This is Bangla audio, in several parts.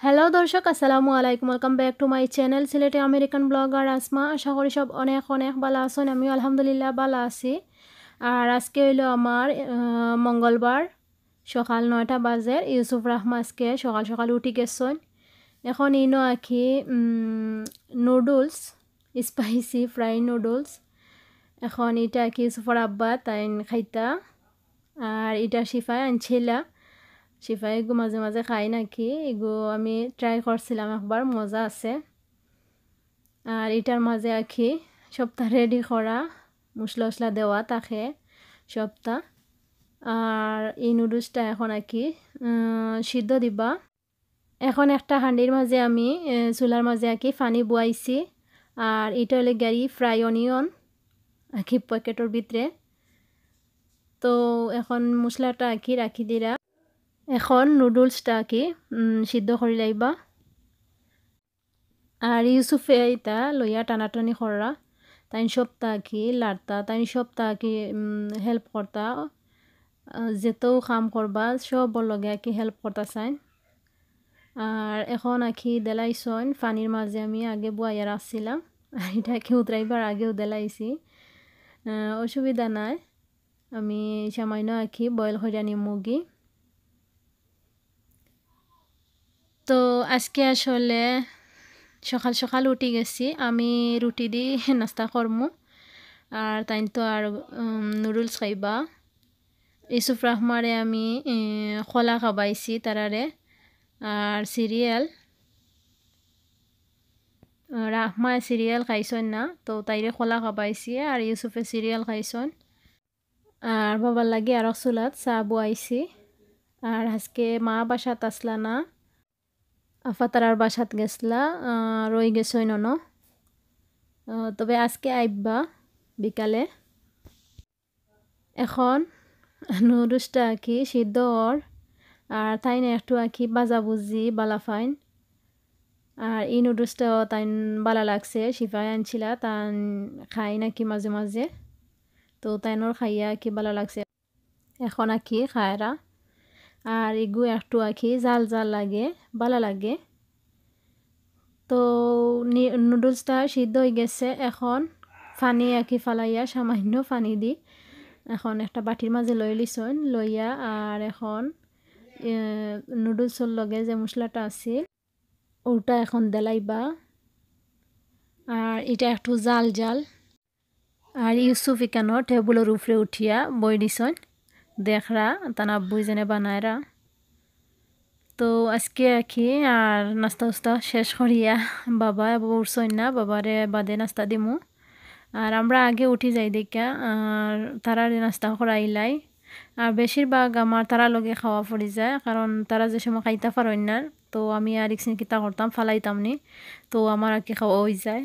হ্যালো দর্শক, আসসালামু আলাইকুম। Welcome back to my channel সিলেটে আমেরিকান ব্লগার আসমা। আশা করি সব অনেক অনেক ভালো আছেন। আমিও আলহামদুলিল্লাহ ভালো আছি। আর আজকে হইলো আমার মঙ্গলবার সকাল 9টা বাজে। ইউসুফ রাহমা আজকে সকাল সকাল উঠি গেছেন। এখন ইনো আখি নুডলস, স্পাইসি ফ্রাই নুডলস। এখন এটা কি ইউসুফর আব্বা তাই খাইতা, আর এটা শিফাই আনছিলা। শিফাই এগু মাঝে মাঝে খাই নাকি, এগু আমি ট্রাই করছিলাম একবার, মজা আছে। আর এটার মাঝে আখি সপ্তাহ রেডি করা মশলা মশলা দেওয়া তাকে সপ্তাহ। আর এই নুডলসটা এখন আখি সিদ্ধ দিবা। এখন একটা হাঁডির মাঝে আমি চুলার মাঝে আঁকি পানি বয়াইছি। আর এটা হলে গাড়ি ফ্রাই অনিয়ন আঁকি প্যাকেটের ভিতরে। তো এখন মশলাটা আঁকি রাখি দিরা। এখন নুডলসটা আঁকি সিদ্ধ করে লাইবা। আর ইউসুফে ইতা লইয়া টানাটানি করা, তাই সপ্তাহ আঁকি লাড়তা, তাই সপ্তাহ আঁকি হেল্প করতা, যেতেও কাম করবা সব লগে আঁকি হেল্প করতা চাইন। আর এখন আঁকি দেলাইছন পানির মাঝে আমি আগে বয়ার আসছিলাম, আর এটা কি উতরাইবার আগেও দেলাইছি, অসুবিধা নাই। আমি সামান্য আঁকি বয়েল করে আনি মুগি। তো আজকে আসলে সকাল সকাল উঠি গেছি, আমি রুটি দি নাস্তা করমু। আর তাই তো আর নুডলস খাইবা। ইউসুফ রাহমারে আমি খোলা খাবাইছি তারারে। আর সিরিয়াল রাহমা সিরিয়াল খাইছন না, তো তাইরে খোলা খাবাইছি, আর ইউসুফে সিরিয়াল খাইছন। আর বাবার লাগে আর চুলাত চা বুয়াইছি। আর আজকে মা বাসাত আসলা না, আফা তারার বাসাত গেছলা, রই গেছই নন। তবে আজকে আইবা বিকালে। এখন নুডলসটা আঁকি সিদ্ধ ওর, আর তাই না একটু আঁকি বাজা বুঝি বালা ফাইন। আর এই নুডলসটাও তাই বালা লাগছে, শিফাই আনছিলা তান খাই নাকি মাঝে মাঝে, তো তাইনর খাইয়া আঁকি বালা লাগছে। এখন আঁকি খায়রা। আর এগু একটু আঁকি জাল জাল লাগে, বালা লাগে। তো নুডলসটা সিদ্ধ হয়ে গেছে। এখন পানি আঁকি ফালাইয়া সামান্য পানি দি এখন একটা বাটির মাঝে লই লিছন লইয়া, আর এখন নুডলসের লগে যে মশলাটা আছে ওটা এখন দেলাইবা। আর এটা একটু জাল জাল। আর ইউসুফ কেন টেবুলের উপরে উঠিয়া বই দিছন দেখরা তানা বই যেনে বানায়রা। তো আজকে আঁকি আর নাস্তা উস্তা শেষ করিয়া বাবা উঠছই না, বাবারে বাদে নাস্তা দিমু। আর আমরা আগে উঠি যাই দেখা, আর তারা নাস্তা করাইলাই। আর বেশিরভাগ আমার তারা লগে খাওয়া পড়ি যায়, কারণ তারা যে সময় খাইতে পারেন না, তো আমি আর ইকসিন কিতা করতাম ফালাইতাম নি, তো আমার আর কি খাওয়া হয়ে যায়।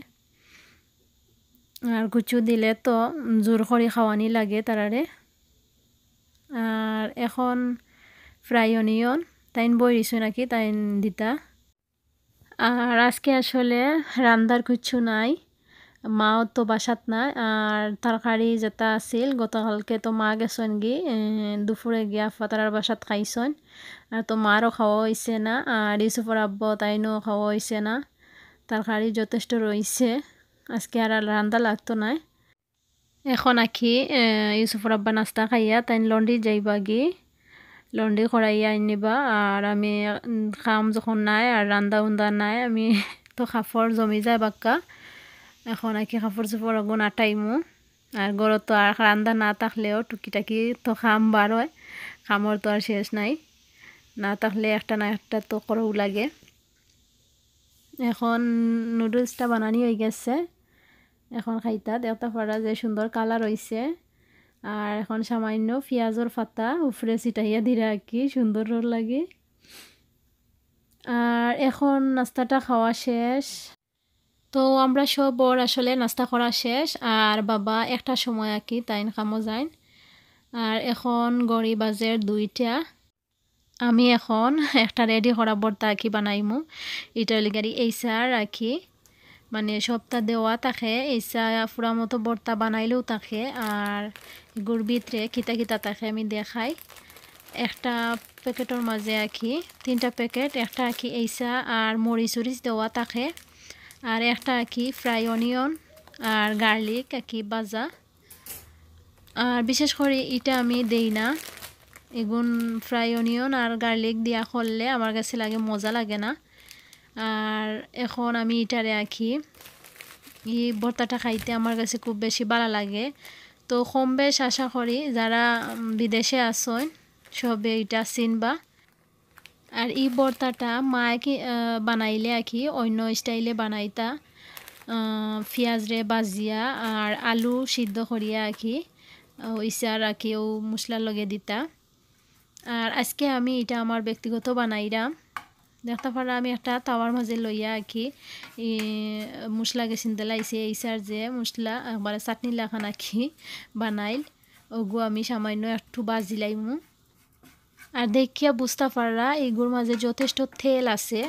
আর কুচু দিলে তো জোর করে খাওয়ানি লাগে তারারে। আর এখন ফ্রাই অনিয়ন তাইন বইরিছো নাকি তাইন দিতা। আর আজকে আসলে রান্দার কিচ্ছু নাই, মাও তো বাসাত নাই। আর তরকারি যেটা আছিল গতকালকে তো মা গেছন গি দুপুরে গিয়া ফাতারার বাসাত খাইছন, আর তো মারও খাওয়া হয়েছে না, আর ইউসুফর আব্বা তাইনও খাওয়া হয়েছে না। তরকারি যথেষ্ট রয়েছে, আজকে আর রান্দা লাগতো না। এখন আঁকি ইউসুফর আব্বা নাস্তা খাইয়া তাইন লন্ডি যাইবা গি, লন্ডি করাইয়া আনিবা। আর আমি খাম যখন নাই আর রান্দা উন্দা নাই, আমি তো কাপড় জমি যায় বাক্কা। এখন আর কি কাপড় চোপড় আগুন আটাইমু। আর গরত তো আর রান্দা না থাকলেও টুকিটাকি তো খাম বার হয়, খামর তো আর শেষ নাই, না থাকলে একটা না একটা তো করও লাগে। এখন নুডলসটা বানানি হয়ে গেছে, এখন খাইতা দেওতা পারা যে সুন্দর কালার হয়েছে। আর এখন সামান্য পেঁয়াজের পাতা উপরে ছিটাইয়া দিরা আর কি সুন্দর লাগে। আর এখন নাস্তাটা খাওয়া শেষ, তো আমরা সব বর আসলে নাস্তা করা শেষ। আর বাবা একটা সময় আর কি তাইন কামো যায়। আর এখন গড়ি বাজের 2টা। আমি এখন একটা রেডি করা ভর্তা আর কি বানাইমু। এটা গাড়ি এইসা রাখি, মানে সপ্তাহ দেওয়া থাকে, এইসা পুরা মতো ভর্তা বানাইলেও থাকে। আর গুড় ভিতরে কিতা কিতা থাকে আমি দেখাই। একটা প্যাকেটের মাঝে আঁকি 3টা প্যাকেট, একটা আঁকি এইসা আর মরিচ উরিচ দেওয়া থাকে, আর একটা আঁকি ফ্রাই অনিয়ন আর গার্লিক আঁকি ভাজা। আর বিশেষ করে এটা আমি দেই না, এগুন ফ্রাই অনিয়ন আর গার্লিক দিয়া করলে আমার কাছে লাগে মজা লাগে না। আর এখন আমি এটারে আঁকি এই ভর্তাটা খাইতে আমার কাছে খুব বেশি ভালো লাগে। তো কম বেশ আশা করি যারা বিদেশে আসেন সবে এটা চিনবা। আর এই ভর্তাটা মায়ে কি বানাইলে আঁকি অন্য স্টাইলে বানাইতা, পেঁয়াজ রে বাজিয়া আর আলু সিদ্ধ করিয়া আঁকি ওইসার আঁকি ও মশলার লগে দিতা। আর আজকে আমি এটা আমার ব্যক্তিগত বানাইরাম। দেখতে পারা আমি একটা তাওয়ার মাঝে লইয়া আঁকি মশলা গেছিন দিলাইছে এইসার যে মশলা একবারে চাটনি লাখান আঁকি বানাইল ওগু আমি সামান্য একটু বাজিলাইমু। আর দেখিয়া বুঝতে পাররা এগুর মাঝে যথেষ্ট তেল আছে,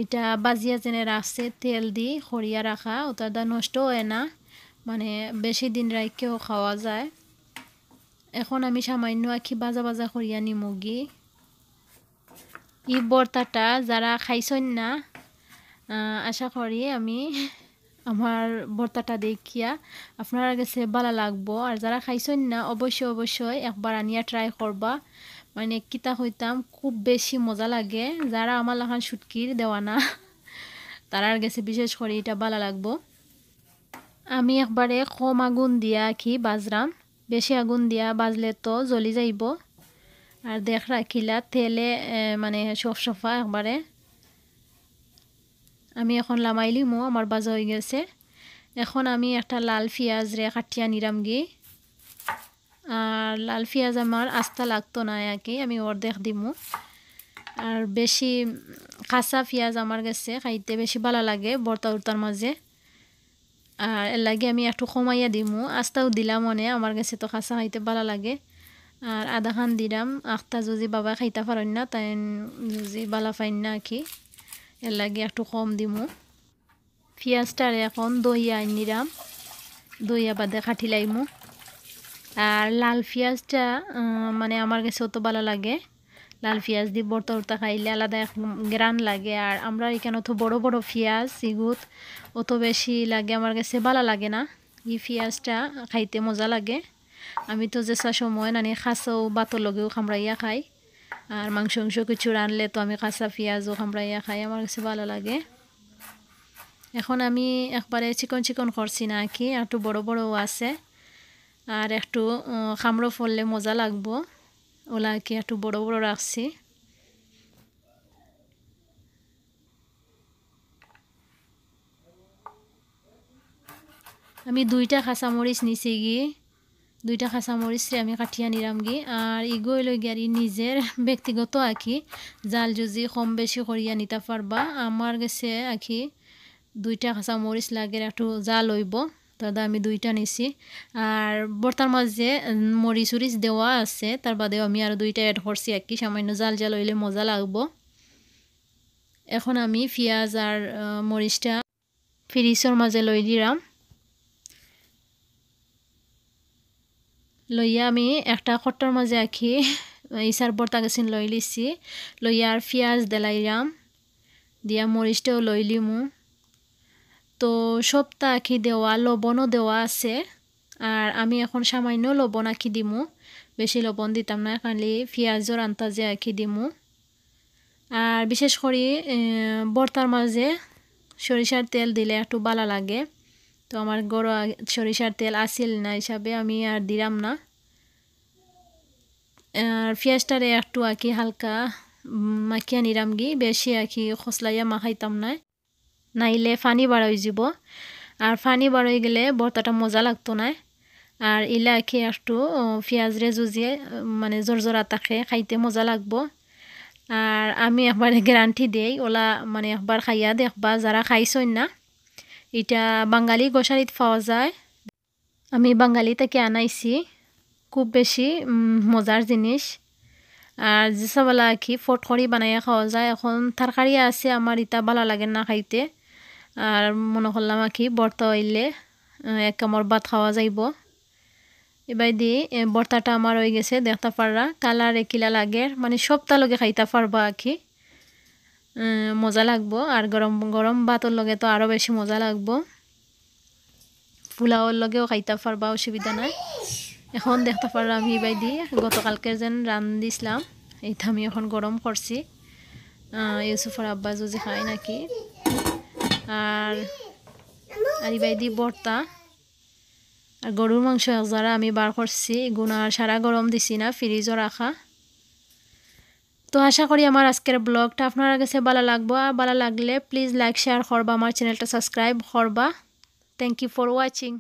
এটা বাজিয়া জেনে রাখছে তেল দি খড়িয়া রাখা, ওটা নষ্ট হয় না, মানে বেশি দিন রাখেও খাওয়া যায়। এখন আমি সামান্য আঁকি বাজা বাজা করিয়া নিমুগি। এই ভর্তাটা যারা খাইছেন না আশা করি আমি আমার ভর্তাটা দেখিয়া আপনারা কাছে ভালো লাগবো। আর যারা খাইছেন না অবশ্যই একবার আনিয়া ট্রাই করবা, মানে কিতা হইতাম খুব বেশি মজা লাগে। যারা আমার লাখান শুটকির দেওয়া না তারার কাছে বিশেষ করে এটা ভালো লাগবো। আমি একবারে কম আগুন দিয়া আঁকি বাজরাম, বেশি আগুন দিয়া বাজলে তো জ্বলি যাইব। আর দেখ রাখিলা তেলে মানে সফা একবারে। আমি এখন লামাইলিমো আমার বাজা হয়ে গেছে। এখন আমি একটা লাল পেঁয়াজ রে কাটিয়া নিরাম গি। আর লাল পেঁয়াজ আমার আস্তা লাগতো না আঁকি, আমি অর্ধেক দিমু। আর বেশি কাঁচা পেঁয়াজ আমার কাছে খাইতে বেশি ভালো লাগে ভর্তা উর্তার মাঝে, আর এর লাগে আমি একটু কমাইয়া দিমু। আস্তাও দিলাম মনে আমার কাছে তো কাঁচা খাইতে ভালো লাগে। আর আধা খান দিলাম আখটা যদি বাবা খাইতে পারেন না তাই যদি বালা ফাইন না আঁকি, এর লাগে একটু কম দিমু। পেঁয়াজটারে এখন দইয়া নিলাম, দইয়া বাদে কাটি লাইমু। আর লাল পেঁয়াজটা মানে আমার কাছে অত ভালো লাগে, লাল পেঁয়াজ দিয়ে ভর্তা উর্তা খাইলে আলাদা এক গ্রান লাগে। আর আমরা এখানে তো বড় বড় পেঁয়াজ সিগুত অত বেশি লাগে আমার কাছে ভালো লাগে না, এই পেঁয়াজটা খাইতে মজা লাগে। আমি তো যেসা সময় নানি খাসাও বাতর লগেও খামড়াইয়া খাই, আর মাংস কিছু রানলে তো আমি কাঁচা পেঁয়াজও খামড়াইয়া খাই, আমার কাছে ভালো লাগে। এখন আমি একবারে চিকন করছি না কি, একটু বড় বড়ও আছে। আর একটু খামড়ো ফললে মজা লাগবো ওলা কি একটু বড় বড় রাখছি। আমি 2টা কাঁচামরিচ নিছি গি, 2টা কাঁচামরিচ আমি কাটিয়া নিলাম গি। আর ইগোই লই গিয়ে নিজের ব্যক্তিগত আঁকি জাল জুজি কম বেশি করিয়া নিতে পারবা। আমার কাছে আঁকি 2টা কাঁচামরিচ লাগে একটু জাল হইব, দাদা আমি 2টা নিছি। আর ভর্তার মাঝে মরিচ উরিচ দেওয়া আছে, তার বাদেও আমি আর 2টা অ্যাড করছি আর কি, সামান্য জাল হইলে মজা লাগবো। এখন আমি পেঁয়াজ আর মরিচটা ফ্রিজের মাঝে লই দিলাম। লইয়া আমি একটা খট্টার মাঝে আঁকি ইসার ভর্তা গেছিন লই লিছি, লইয়া আর পেঁয়াজ দিলাইরাম, দিয়া মরিচটাও লই লিমু। তো সবটা আঁকি দেওয়া লবণও দেওয়া আছে, আর আমি এখন সামান্য লবণ আঁকি দিমু, বেশি লবণ দিতাম না, খালি পেঁয়াজের আন্তাজে আঁকি দিমু। আর বিশেষ করে ভর্তার মাঝে সরিষার তেল দিলে একটু ভালো লাগে, তো আমার গরম সরিষার তেল আসিল না হিসাবে আমি আর দিলাম না। আর পেঁয়াজটারে একটু আঁকি হালকা মাখিয়া নিরাম গি, বেশি আঁকি খসলাইয়া মাখাইতাম না, নাইলে ফানি বাড়াই যাব। আর ফানি বাড়াই গেলে ভর্তাটা মজা লাগতো না। আর ইলা আঁকি একটু পেঁয়াজ রে জুজিয়ে মানে জোরজোরা থাকে খাইতে মজা লাগবো। আর আমি একবার গ্যারান্টি দেই ওলা মানে একবার খাইয়া দেখবা যারা খাইছই না, এটা বাঙালি গোসারিত পাওয়া যায়, আমি বাঙালি থেকে আনাইছি, খুব বেশি মজার জিনিস। আর যেসবলা কি ফটকরি বানাইয়া খাওয়া যায়, এখন তরকারি আছে আমার ইটা ভালো লাগে না খাইতে, আর মনে করলাম কি ভর্তা হইলে এক কামড় ভাত খাওয়া যাইব। এবার দিয়ে ভর্তাটা আমার হয়ে গেছে, দেখতে পাররা কালার একিলা লাগে, মানে সপ্তাহ লগে খাইতে পারবা আর কি, মজা লাগবো। আর গরম গরম ভাতর লগে তো আরও বেশি মজা লাগবো, পোলাওর লগেও খাইতে পারবা, অসুবিধা নাই। এখন দেখতে পারলাম আমি এবার দিয়ে গতকালকে যেন রান দিছিলাম, এইটা আমি এখন গরম করছি। ইউসুফর আব্বা জুজি খাই নাকি। আর এবার দিয়ে ভর্তা আর গরুর মাংস যারা আমি বার করছি, গুণ আর সারা গরম দিছি না, ফ্রিজও রাখা। তো আশা করি আমার আজকের ব্লগটা আপনার কাছে ভালো লাগবো, আর ভালো লাগলে প্লিজ লাইক শেয়ার করবা, আমার চ্যানেলটা সাবস্ক্রাইব করবা। Thank you for watching.